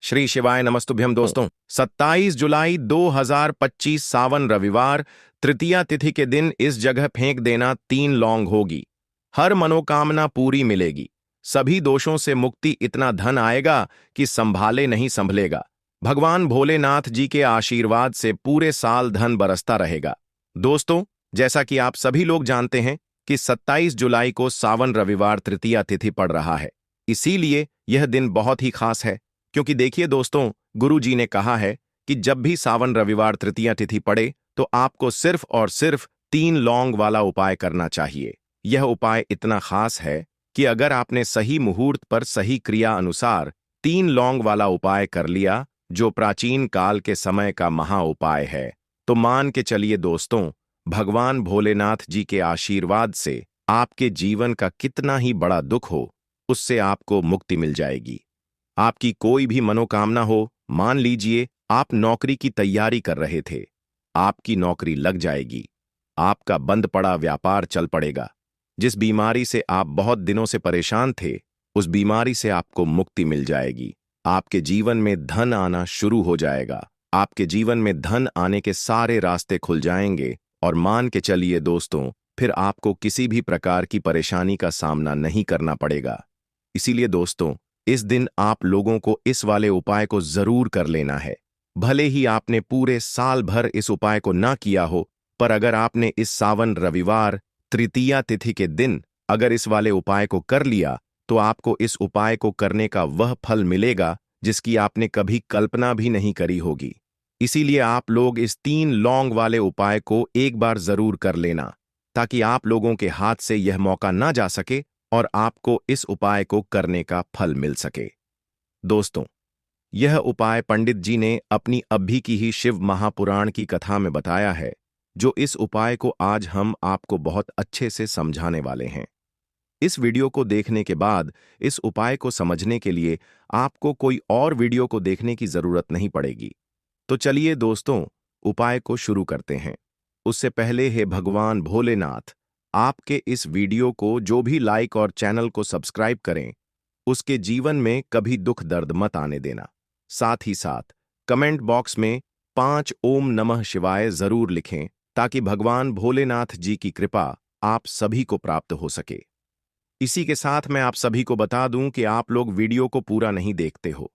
श्री शिवाय नमस्तुभ्यम दोस्तों। 27 जुलाई 2025 सावन रविवार तृतीया तिथि के दिन इस जगह फेंक देना 3 लौंग होगी। हर मनोकामना पूरी मिलेगी। सभी दोषों से मुक्ति, इतना धन आएगा कि संभाले नहीं संभलेगा। भगवान भोलेनाथ जी के आशीर्वाद से पूरे साल धन बरसता रहेगा। दोस्तों, जैसा कि आप सभी लोग जानते हैं कि 27 जुलाई को सावन रविवार तृतीया तिथि पड़ रहा है। इसीलिए यह दिन बहुत ही खास है, क्योंकि देखिए दोस्तों, गुरु जी ने कहा है कि जब भी सावन रविवार तृतीया तिथि पड़े तो आपको सिर्फ और सिर्फ 3 लौंग वाला उपाय करना चाहिए। यह उपाय इतना खास है कि अगर आपने सही मुहूर्त पर सही क्रिया अनुसार 3 लौंग वाला उपाय कर लिया, जो प्राचीन काल के समय का महा उपाय है, तो मान के चलिए दोस्तों, भगवान भोलेनाथ जी के आशीर्वाद से आपके जीवन का कितना ही बड़ा दुख हो, उससे आपको मुक्ति मिल जाएगी। आपकी कोई भी मनोकामना हो, मान लीजिए आप नौकरी की तैयारी कर रहे थे, आपकी नौकरी लग जाएगी। आपका बंद पड़ा व्यापार चल पड़ेगा। जिस बीमारी से आप बहुत दिनों से परेशान थे, उस बीमारी से आपको मुक्ति मिल जाएगी। आपके जीवन में धन आना शुरू हो जाएगा। आपके जीवन में धन आने के सारे रास्ते खुल जाएंगे और मान के चलिए दोस्तों, फिर आपको किसी भी प्रकार की परेशानी का सामना नहीं करना पड़ेगा। इसीलिए दोस्तों, इस दिन आप लोगों को इस वाले उपाय को जरूर कर लेना है। भले ही आपने पूरे साल भर इस उपाय को ना किया हो, पर अगर आपने इस सावन रविवार तृतीया तिथि के दिन अगर इस वाले उपाय को कर लिया, तो आपको इस उपाय को करने का वह फल मिलेगा जिसकी आपने कभी कल्पना भी नहीं करी होगी। इसीलिए आप लोग इस 3 लौंग वाले उपाय को एक बार जरूर कर लेना, ताकि आप लोगों के हाथ से यह मौका ना जा सके और आपको इस उपाय को करने का फल मिल सके। दोस्तों, यह उपाय पंडित जी ने अपनी अभी की ही शिव महापुराण की कथा में बताया है, जो इस उपाय को आज हम आपको बहुत अच्छे से समझाने वाले हैं। इस वीडियो को देखने के बाद इस उपाय को समझने के लिए आपको कोई और वीडियो को देखने की जरूरत नहीं पड़ेगी। तो चलिए दोस्तों, उपाय को शुरू करते हैं। उससे पहले हे भगवान भोलेनाथ, आपके इस वीडियो को जो भी लाइक और चैनल को सब्सक्राइब करें, उसके जीवन में कभी दुख दर्द मत आने देना। साथ ही साथ कमेंट बॉक्स में 5 ओम नमः शिवाय जरूर लिखें, ताकि भगवान भोलेनाथ जी की कृपा आप सभी को प्राप्त हो सके। इसी के साथ मैं आप सभी को बता दूं कि आप लोग वीडियो को पूरा नहीं देखते हो,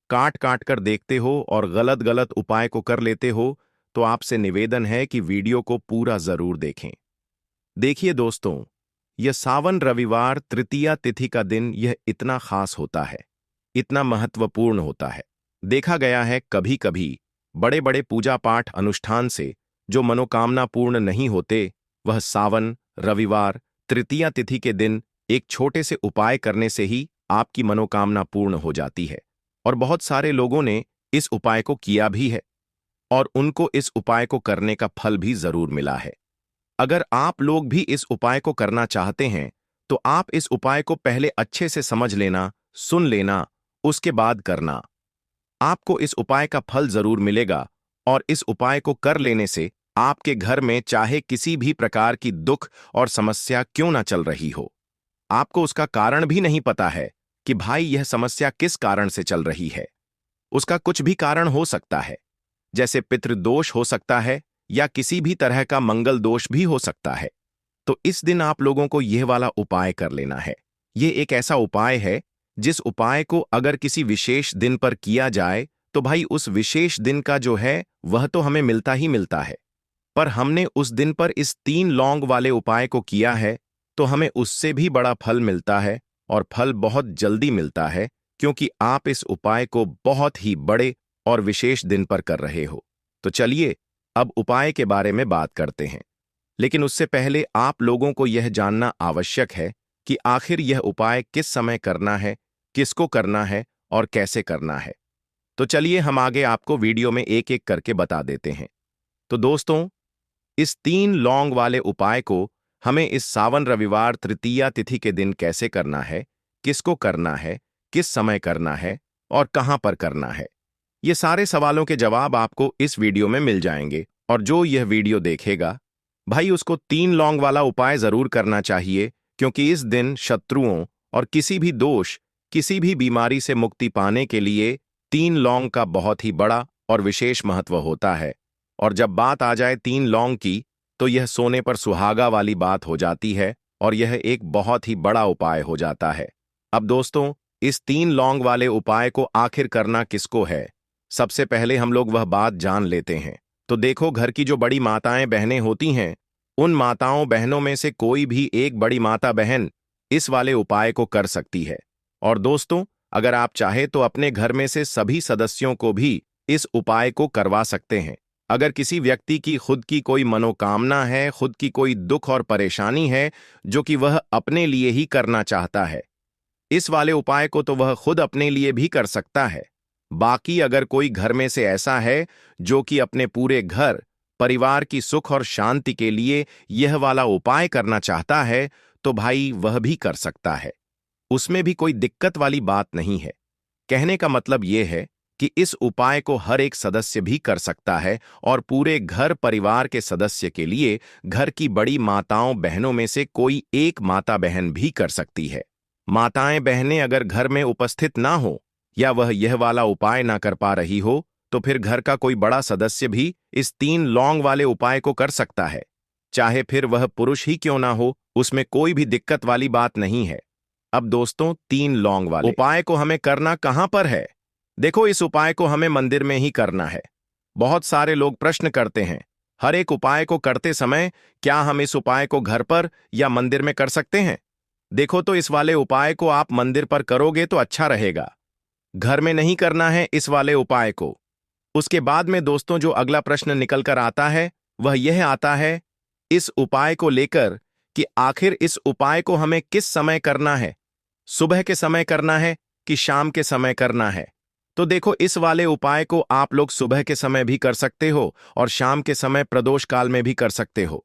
काट काट कर देखते हो और गलत गलत उपाय को कर लेते हो, तो आपसे निवेदन है कि वीडियो को पूरा जरूर देखें। देखिए दोस्तों, यह सावन रविवार तृतीया तिथि का दिन यह इतना खास होता है, इतना महत्वपूर्ण होता है। देखा गया है कभी कभी बड़े बड़े पूजा पाठ अनुष्ठान से जो मनोकामना पूर्ण नहीं होते, वह सावन रविवार तृतीया तिथि के दिन एक छोटे से उपाय करने से ही आपकी मनोकामना पूर्ण हो जाती है। और बहुत सारे लोगों ने इस उपाय को किया भी है और उनको इस उपाय को करने का फल भी जरूर मिला है। अगर आप लोग भी इस उपाय को करना चाहते हैं, तो आप इस उपाय को पहले अच्छे से समझ लेना, सुन लेना, उसके बाद करना। आपको इस उपाय का फल जरूर मिलेगा और इस उपाय को कर लेने से आपके घर में चाहे किसी भी प्रकार की दुख और समस्या क्यों ना चल रही हो, आपको उसका कारण भी नहीं पता है कि भाई यह समस्या किस कारण से चल रही है। उसका कुछ भी कारण हो सकता है, जैसे पितृदोष हो सकता है या किसी भी तरह का मंगल दोष भी हो सकता है। तो इस दिन आप लोगों को यह वाला उपाय कर लेना है। यह एक ऐसा उपाय है जिस उपाय को अगर किसी विशेष दिन पर किया जाए, तो भाई उस विशेष दिन का जो है वह तो हमें मिलता ही मिलता है, पर हमने उस दिन पर इस 3 लौंग वाले उपाय को किया है, तो हमें उससे भी बड़ा फल मिलता है और फल बहुत जल्दी मिलता है, क्योंकि आप इस उपाय को बहुत ही बड़े और विशेष दिन पर कर रहे हो। तो चलिए अब उपाय के बारे में बात करते हैं, लेकिन उससे पहले आप लोगों को यह जानना आवश्यक है कि आखिर यह उपाय किस समय करना है, किसको करना है और कैसे करना है। तो चलिए हम आगे आपको वीडियो में एक एक करके बता देते हैं। तो दोस्तों, इस 3 लौंग वाले उपाय को हमें इस सावन रविवार तृतीया तिथि के दिन कैसे करना है, किसको करना है, किस समय करना है और कहां पर करना है, ये सारे सवालों के जवाब आपको इस वीडियो में मिल जाएंगे। और जो यह वीडियो देखेगा, भाई उसको 3 लौंग वाला उपाय जरूर करना चाहिए, क्योंकि इस दिन शत्रुओं और किसी भी दोष, किसी भी बीमारी से मुक्ति पाने के लिए तीन लौंग का बहुत ही बड़ा और विशेष महत्व होता है। और जब बात आ जाए तीन लौंग की, तो यह सोने पर सुहागा वाली बात हो जाती है और यह एक बहुत ही बड़ा उपाय हो जाता है। अब दोस्तों, इस तीन लौंग वाले उपाय को आखिर करना किसको है, सबसे पहले हम लोग वह बात जान लेते हैं। तो देखो, घर की जो बड़ी माताएं बहनें होती हैं, उन माताओं बहनों में से कोई भी एक बड़ी माता बहन इस वाले उपाय को कर सकती है। और दोस्तों, अगर आप चाहे तो अपने घर में से सभी सदस्यों को भी इस उपाय को करवा सकते हैं। अगर किसी व्यक्ति की खुद की कोई मनोकामना है, खुद की कोई दुख और परेशानी है जो कि वह अपने लिए ही करना चाहता है, इस वाले उपाय को तो वह खुद अपने लिए भी कर सकता है। बाकी अगर कोई घर में से ऐसा है जो कि अपने पूरे घर परिवार की सुख और शांति के लिए यह वाला उपाय करना चाहता है, तो भाई वह भी कर सकता है। उसमें भी कोई दिक्कत वाली बात नहीं है। कहने का मतलब यह है कि इस उपाय को हर एक सदस्य भी कर सकता है और पूरे घर परिवार के सदस्य के लिए घर की बड़ी माताओं बहनों में से कोई एक माता बहन भी कर सकती है। माताएं बहनें अगर घर में उपस्थित ना हो या वह यह वाला उपाय ना कर पा रही हो, तो फिर घर का कोई बड़ा सदस्य भी इस तीन लौंग वाले उपाय को कर सकता है। चाहे फिर वह पुरुष ही क्यों ना हो, उसमें कोई भी दिक्कत वाली बात नहीं है। अब दोस्तों, तीन लौंग वाले उपाय को हमें करना कहां पर है? देखो, इस उपाय को हमें मंदिर में ही करना है। बहुत सारे लोग प्रश्न करते हैं, हर एक उपाय को करते समय क्या हम इस उपाय को घर पर या मंदिर में कर सकते हैं? देखो, तो इस वाले उपाय को आप मंदिर पर करोगे तो अच्छा रहेगा। घर में नहीं करना है इस वाले उपाय को। उसके बाद में दोस्तों, जो अगला प्रश्न निकल कर आता है वह यह आता है इस उपाय को लेकर कि आखिर इस उपाय को हमें किस समय करना है, सुबह के समय करना है कि शाम के समय करना है? तो देखो, इस वाले उपाय को आप लोग सुबह के समय भी कर सकते हो और शाम के समय प्रदोष काल में भी कर सकते हो।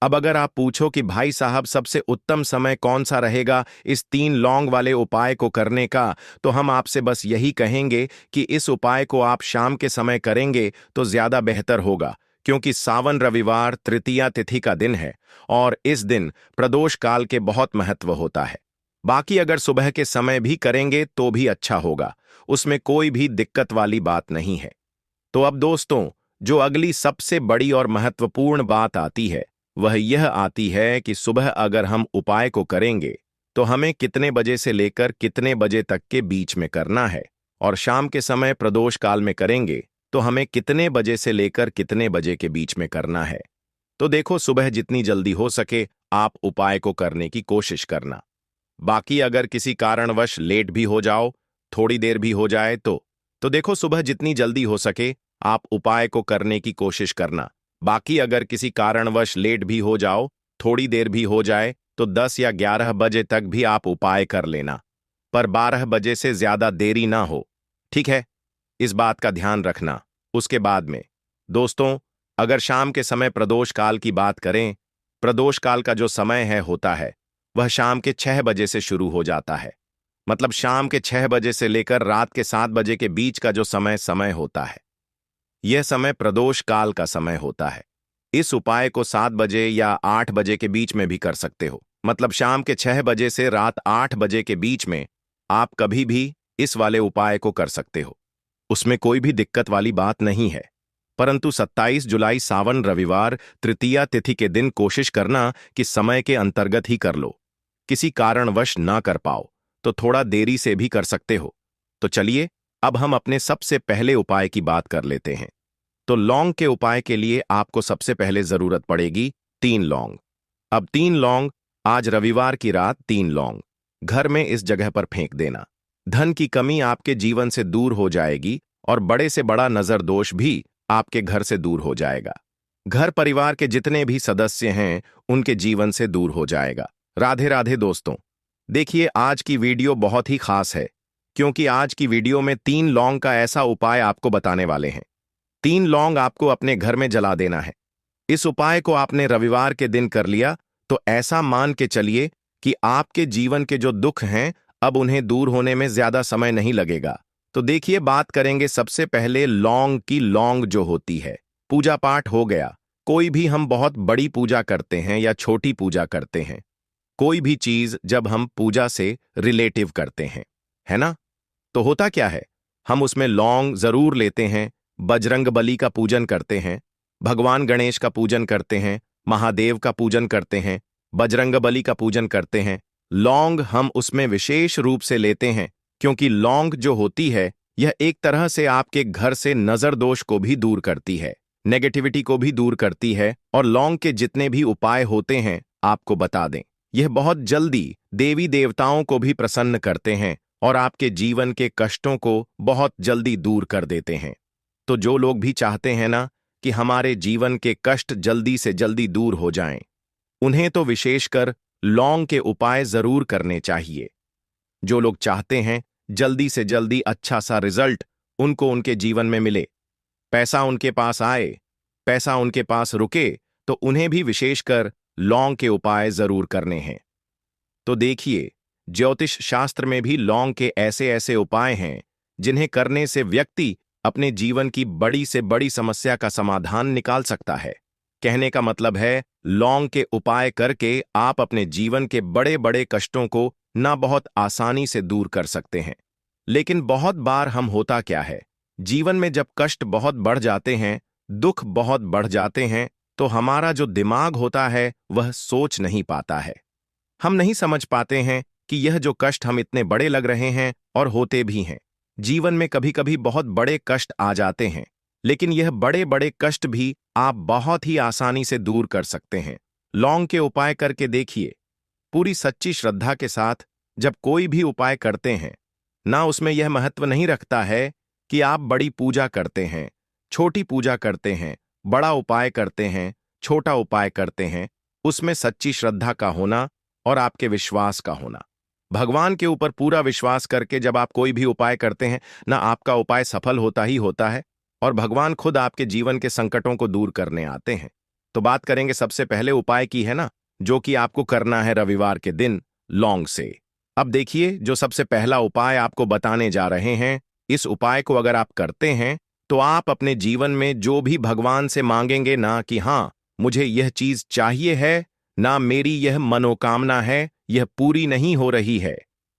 अब अगर आप पूछो कि भाई साहब सबसे उत्तम समय कौन सा रहेगा इस तीन लौंग वाले उपाय को करने का, तो हम आपसे बस यही कहेंगे कि इस उपाय को आप शाम के समय करेंगे तो ज्यादा बेहतर होगा, क्योंकि सावन रविवार तृतीया तिथि का दिन है और इस दिन प्रदोष काल के बहुत महत्व होता है। बाकी अगर सुबह के समय भी करेंगे तो भी अच्छा होगा, उसमें कोई भी दिक्कत वाली बात नहीं है। तो अब दोस्तों, जो अगली सबसे बड़ी और महत्वपूर्ण बात आती है वह यह आती है कि सुबह अगर हम उपाय को करेंगे तो हमें कितने बजे से लेकर कितने बजे तक के बीच में करना है, और शाम के समय प्रदोष काल में करेंगे तो हमें कितने बजे से लेकर कितने बजे के बीच में करना है। तो देखो, सुबह जितनी जल्दी हो सके आप उपाय को करने की कोशिश करना। बाकी अगर किसी कारणवश लेट भी हो जाओ, थोड़ी देर भी हो जाए तो देखो, सुबह जितनी जल्दी हो सके आप उपाय को करने की कोशिश करना। बाकी अगर किसी कारणवश लेट भी हो जाओ, थोड़ी देर भी हो जाए, तो 10 या 11 बजे तक भी आप उपाय कर लेना, पर 12 बजे से ज्यादा देरी ना हो। ठीक है, इस बात का ध्यान रखना। उसके बाद में दोस्तों, अगर शाम के समय प्रदोष काल की बात करें, प्रदोष काल का जो समय है होता है वह शाम के 6 बजे से शुरू हो जाता है। मतलब शाम के 6 बजे से लेकर रात के 7 बजे के बीच का जो समय होता है, यह समय प्रदोष काल का समय होता है। इस उपाय को 7 बजे या 8 बजे के बीच में भी कर सकते हो। मतलब शाम के 6 बजे से रात 8 बजे के बीच में आप कभी भी इस वाले उपाय को कर सकते हो, उसमें कोई भी दिक्कत वाली बात नहीं है। परंतु 27 जुलाई सावन रविवार तृतीया तिथि के दिन कोशिश करना कि समय के अंतर्गत ही कर लो। किसी कारणवश ना कर पाओ तो थोड़ा देरी से भी कर सकते हो। तो चलिए, अब हम अपने सबसे पहले उपाय की बात कर लेते हैं। तो लौंग के उपाय के लिए आपको सबसे पहले जरूरत पड़ेगी 3 लौंग। अब 3 लौंग, आज रविवार की रात 3 लौंग घर में इस जगह पर फेंक देना। धन की कमी आपके जीवन से दूर हो जाएगी और बड़े से बड़ा नजर दोष भी आपके घर से दूर हो जाएगा। घर परिवार के जितने भी सदस्य हैं उनके जीवन से दूर हो जाएगा। राधे राधे दोस्तों। देखिए, आज की वीडियो बहुत ही खास है, क्योंकि आज की वीडियो में 3 लौंग का ऐसा उपाय आपको बताने वाले हैं। 3 लौंग आपको अपने घर में जला देना है। इस उपाय को आपने रविवार के दिन कर लिया तो ऐसा मान के चलिए कि आपके जीवन के जो दुख हैं अब उन्हें दूर होने में ज्यादा समय नहीं लगेगा। तो देखिए, बात करेंगे सबसे पहले लौंग की। लौंग जो होती है, पूजा पाठ हो गया, कोई भी हम बहुत बड़ी पूजा करते हैं या छोटी पूजा करते हैं, कोई भी चीज जब हम पूजा से रिलेटिव करते हैं, है ना, तो होता क्या है, हम उसमें लौंग जरूर लेते हैं, बजरंगबली का पूजन करते हैं, भगवान गणेश का पूजन करते हैं, महादेव का पूजन करते हैं, बजरंगबली का पूजन करते हैं। लौंग हम उसमें विशेष रूप से लेते हैं क्योंकि लौंग जो होती है यह एक तरह से आपके घर से नजर दोष को भी दूर करती है, नेगेटिविटी को भी दूर करती है। और लौंग के जितने भी उपाय होते हैं आपको बता दें, यह बहुत जल्दी देवी देवताओं को भी प्रसन्न करते हैं और आपके जीवन के कष्टों को बहुत जल्दी दूर कर देते हैं। तो जो लोग भी चाहते हैं ना कि हमारे जीवन के कष्ट जल्दी से जल्दी दूर हो जाएं, उन्हें तो विशेषकर लौंग के उपाय जरूर करने चाहिए। जो लोग चाहते हैं जल्दी से जल्दी अच्छा सा रिजल्ट उनको उनके जीवन में मिले, पैसा उनके पास आए, पैसा उनके पास रुके, तो उन्हें भी विशेषकर लौंग के उपाय जरूर करने हैं। तो देखिए, ज्योतिष शास्त्र में भी लौंग के ऐसे ऐसे उपाय हैं जिन्हें करने से व्यक्ति अपने जीवन की बड़ी से बड़ी समस्या का समाधान निकाल सकता है। कहने का मतलब है, लौंग के उपाय करके आप अपने जीवन के बड़े बड़े कष्टों को ना बहुत आसानी से दूर कर सकते हैं। लेकिन बहुत बार हम होता क्या है, जीवन में जब कष्ट बहुत बढ़ जाते हैं, दुख बहुत बढ़ जाते हैं, तो हमारा जो दिमाग होता है वह सोच नहीं पाता है। हम नहीं समझ पाते हैं कि यह जो कष्ट हम इतने बड़े लग रहे हैं और होते भी हैं। जीवन में कभी कभी बहुत बड़े कष्ट आ जाते हैं, लेकिन यह बड़े बड़े कष्ट भी आप बहुत ही आसानी से दूर कर सकते हैं। लौंग के उपाय करके देखिए। पूरी सच्ची श्रद्धा के साथ जब कोई भी उपाय करते हैं ना, उसमें यह महत्व नहीं रखता है कि आप बड़ी पूजा करते हैं, छोटी पूजा करते हैं, बड़ा उपाय करते हैं, छोटा उपाय करते हैं। उसमें सच्ची श्रद्धा का होना और आपके विश्वास का होना। भगवान के ऊपर पूरा विश्वास करके जब आप कोई भी उपाय करते हैं ना, आपका उपाय सफल होता ही होता है और भगवान खुद आपके जीवन के संकटों को दूर करने आते हैं। तो बात करेंगे सबसे पहले उपाय की, है ना, जो कि आपको करना है रविवार के दिन लौंग से। अब देखिए, जो सबसे पहला उपाय आपको बताने जा रहे हैं, इस उपाय को अगर आप करते हैं तो आप अपने जीवन में जो भी भगवान से मांगेंगे ना कि हाँ मुझे यह चीज चाहिए है, ना मेरी यह मनोकामना है, यह पूरी नहीं हो रही है,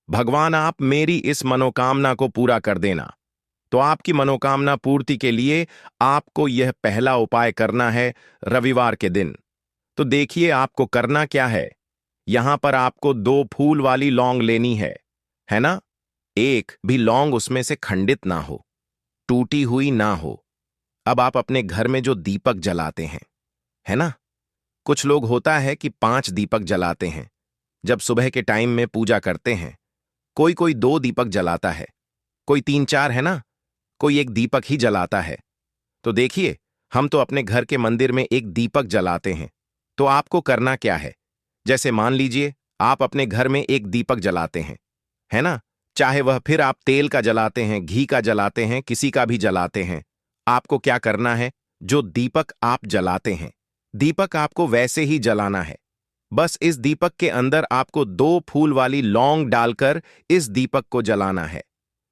भगवान आप मेरी इस मनोकामना को पूरा कर देना। तो आपकी मनोकामना पूर्ति के लिए आपको यह पहला उपाय करना है रविवार के दिन। तो देखिए आपको करना क्या है। यहां पर आपको 2 फूल वाली लौंग लेनी है ना। एक भी लौंग उसमें से खंडित ना हो, टूटी हुई ना हो। अब आप अपने घर में जो दीपक जलाते हैं, है ना, कुछ लोग होता है कि 5 दीपक जलाते हैं जब सुबह के टाइम में पूजा करते हैं। कोई कोई 2 दीपक जलाता है, कोई 3-4, है ना, कोई एक दीपक ही जलाता है। तो देखिए, हम तो अपने घर के मंदिर में एक दीपक जलाते हैं। तो आपको करना क्या है, जैसे मान लीजिए आप अपने घर में एक दीपक जलाते हैं, है ना, चाहे वह फिर आप तेल का जलाते हैं, घी का जलाते हैं, किसी का भी जलाते हैं। आपको क्या करना है, जो दीपक आप जलाते हैं, दीपक आपको वैसे ही जलाना है। बस इस दीपक के अंदर आपको 2 फूल वाली लौंग डालकर इस दीपक को जलाना है।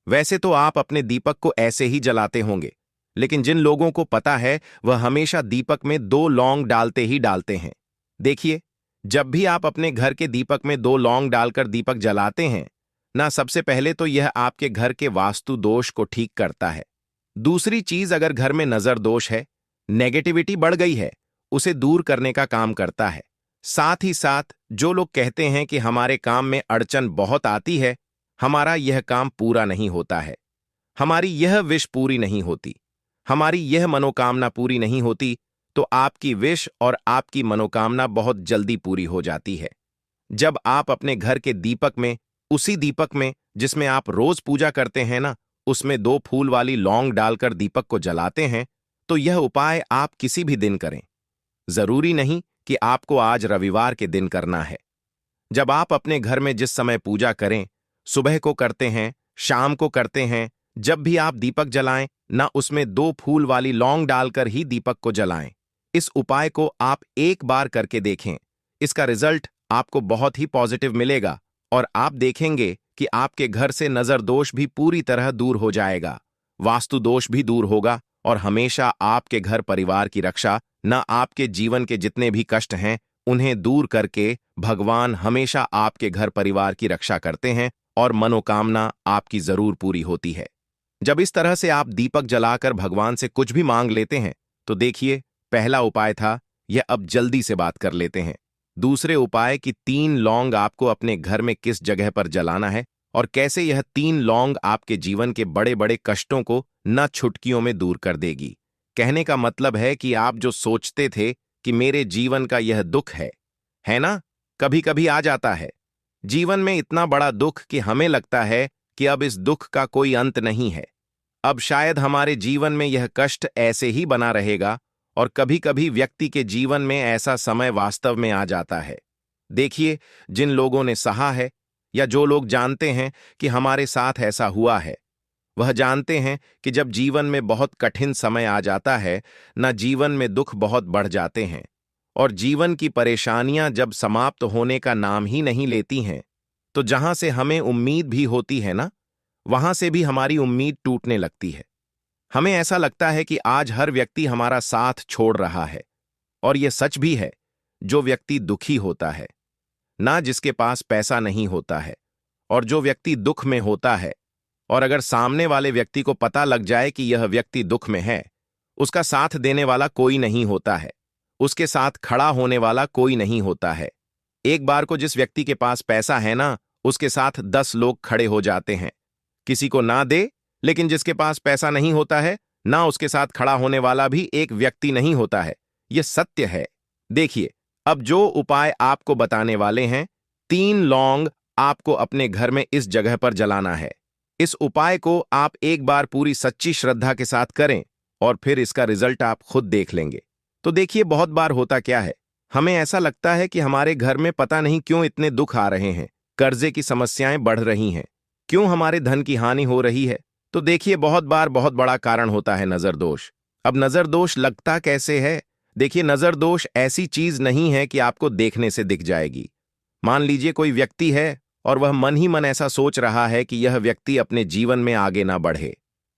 वैसे तो आप अपने दीपक को ऐसे ही जलाते होंगे, लेकिन जिन लोगों को पता है वह हमेशा दीपक में 2 लौंग डालते ही डालते हैं। देखिए, जब भी आप अपने घर के दीपक में 2 लौंग डालकर दीपक जलाते हैं ना, सबसे पहले तो यह आपके घर के वास्तु दोष को ठीक करता है। दूसरी चीज, अगर घर में नजर दोष है, नेगेटिविटी बढ़ गई है, उसे दूर करने का काम करता है। साथ ही साथ जो लोग कहते हैं कि हमारे काम में अड़चन बहुत आती है, हमारा यह काम पूरा नहीं होता है, हमारी यह विश पूरी नहीं होती, हमारी यह मनोकामना पूरी नहीं होती, तो आपकी विश और आपकी मनोकामना बहुत जल्दी पूरी हो जाती है। जब आप अपने घर के दीपक में, उसी दीपक में जिसमें आप रोज पूजा करते हैं ना, उसमें 2 फूल वाली लौंग डालकर दीपक को जलाते हैं, तो यह उपाय आप किसी भी दिन करें। जरूरी नहीं कि आपको आज रविवार के दिन करना है। जब आप अपने घर में जिस समय पूजा करें, सुबह को करते हैं, शाम को करते हैं, जब भी आप दीपक जलाएं ना, उसमें 2 फूल वाली लौंग डालकर ही दीपक को जलाएं। इस उपाय को आप एक बार करके देखें, इसका रिजल्ट आपको बहुत ही पॉजिटिव मिलेगा और आप देखेंगे कि आपके घर से नजर दोष भी पूरी तरह दूर हो जाएगा, वास्तु दोष भी दूर होगा और हमेशा आपके घर परिवार की रक्षा, न आपके जीवन के जितने भी कष्ट हैं उन्हें दूर करके भगवान हमेशा आपके घर परिवार की रक्षा करते हैं और मनोकामना आपकी जरूर पूरी होती है। जब इस तरह से आप दीपक जलाकर भगवान से कुछ भी मांग लेते हैं तो देखिए, पहला उपाय था यह, अब जल्दी से बात कर लेते हैं। दूसरे उपाय कि 3 लौंग आपको अपने घर में किस जगह पर जलाना है और कैसे यह 3 लौंग आपके जीवन के बड़े बड़े कष्टों को न छुटकियों में दूर कर देगी। कहने का मतलब है कि आप जो सोचते थे कि मेरे जीवन का यह दुख है ना, कभी कभी आ जाता है जीवन में इतना बड़ा दुख कि हमें लगता है कि अब इस दुख का कोई अंत नहीं है। अब शायद हमारे जीवन में यह कष्ट ऐसे ही बना रहेगा और कभी कभी व्यक्ति के जीवन में ऐसा समय वास्तव में आ जाता है। देखिए, जिन लोगों ने सहा है या जो लोग जानते हैं कि हमारे साथ ऐसा हुआ है, वह जानते हैं कि जब जीवन में बहुत कठिन समय आ जाता है ना, जीवन में दुख बहुत बढ़ जाते हैं और जीवन की परेशानियां जब समाप्त होने का नाम ही नहीं लेती हैं, तो जहां से हमें उम्मीद भी होती है ना, वहां से भी हमारी उम्मीद टूटने लगती है। हमें ऐसा लगता है कि आज हर व्यक्ति हमारा साथ छोड़ रहा है। और यह सच भी है, जो व्यक्ति दुखी होता है ना, जिसके पास पैसा नहीं होता है, और जो व्यक्ति दुख में होता है, और अगर सामने वाले व्यक्ति को पता लग जाए कि यह व्यक्ति दुख में है, उसका साथ देने वाला कोई नहीं होता है, उसके साथ खड़ा होने वाला कोई नहीं होता है। एक बार को जिस व्यक्ति के पास पैसा है ना, उसके साथ 10 लोग खड़े हो जाते हैं। किसी को ना दे, लेकिन जिसके पास पैसा नहीं होता है ना, उसके साथ खड़ा होने वाला भी एक व्यक्ति नहीं होता है। यह सत्य है। देखिए, अब जो उपाय आपको बताने वाले हैं, 3 लौंग आपको अपने घर में इस जगह पर जलाना है। इस उपाय को आप एक बार पूरी सच्ची श्रद्धा के साथ करें और फिर इसका रिजल्ट आप खुद देख लेंगे। तो देखिए, बहुत बार होता क्या है, हमें ऐसा लगता है कि हमारे घर में पता नहीं क्यों इतने दुख आ रहे हैं, कर्जे की समस्याएं बढ़ रही हैं, क्यों हमारे धन की हानि हो रही है। तो देखिए, बहुत बार बहुत बड़ा कारण होता है नजर दोष। अब नजर दोष लगता कैसे है? देखिए, नजर दोष ऐसी चीज नहीं है कि आपको देखने से दिख जाएगी। मान लीजिए कोई व्यक्ति है और वह मन ही मन ऐसा सोच रहा है कि यह व्यक्ति अपने जीवन में आगे ना बढ़े,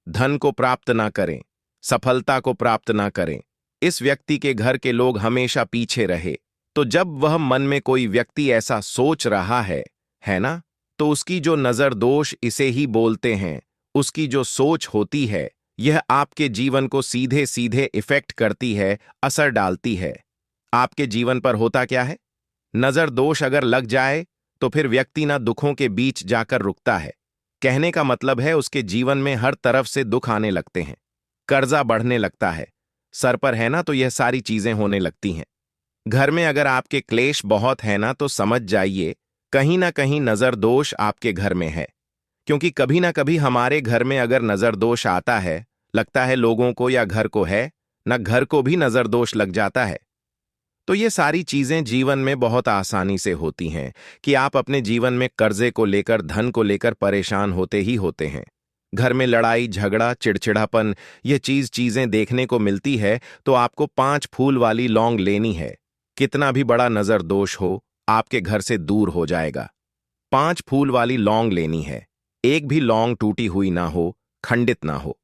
धन को प्राप्त ना करें, सफलता को प्राप्त ना करें, इस व्यक्ति के घर के लोग हमेशा पीछे रहे। तो जब वह मन में कोई व्यक्ति ऐसा सोच रहा है ना, तो उसकी जो नजर दोष इसे ही बोलते हैं, उसकी जो सोच होती है, यह आपके जीवन को सीधे सीधे इफेक्ट करती है, असर डालती है। आपके जीवन पर होता क्या है, नजर दोष अगर लग जाए तो फिर व्यक्ति ना दुखों के बीच जाकर रुकता है। कहने का मतलब है उसके जीवन में हर तरफ से दुख आने लगते हैं, कर्जा बढ़ने लगता है, सर पर है ना, तो यह सारी चीजें होने लगती हैं। घर में अगर आपके क्लेश बहुत है ना, तो समझ जाइए कहीं ना कहीं नजर दोष आपके घर में है। क्योंकि कभी ना कभी हमारे घर में अगर नजर दोष आता है, लगता है लोगों को या घर को है ना, घर को भी नजर दोष लग जाता है। तो ये सारी चीजें जीवन में बहुत आसानी से होती हैं कि आप अपने जीवन में कर्जे को लेकर, धन को लेकर परेशान होते ही होते हैं। घर में लड़ाई झगड़ा चिड़चिड़ापन, ये चीजें देखने को मिलती है, तो आपको 5 फूल वाली लौंग लेनी है। कितना भी बड़ा नजर दोष हो, आपके घर से दूर हो जाएगा। 5 फूल वाली लौंग लेनी है, एक भी लौंग टूटी हुई ना हो, खंडित ना हो।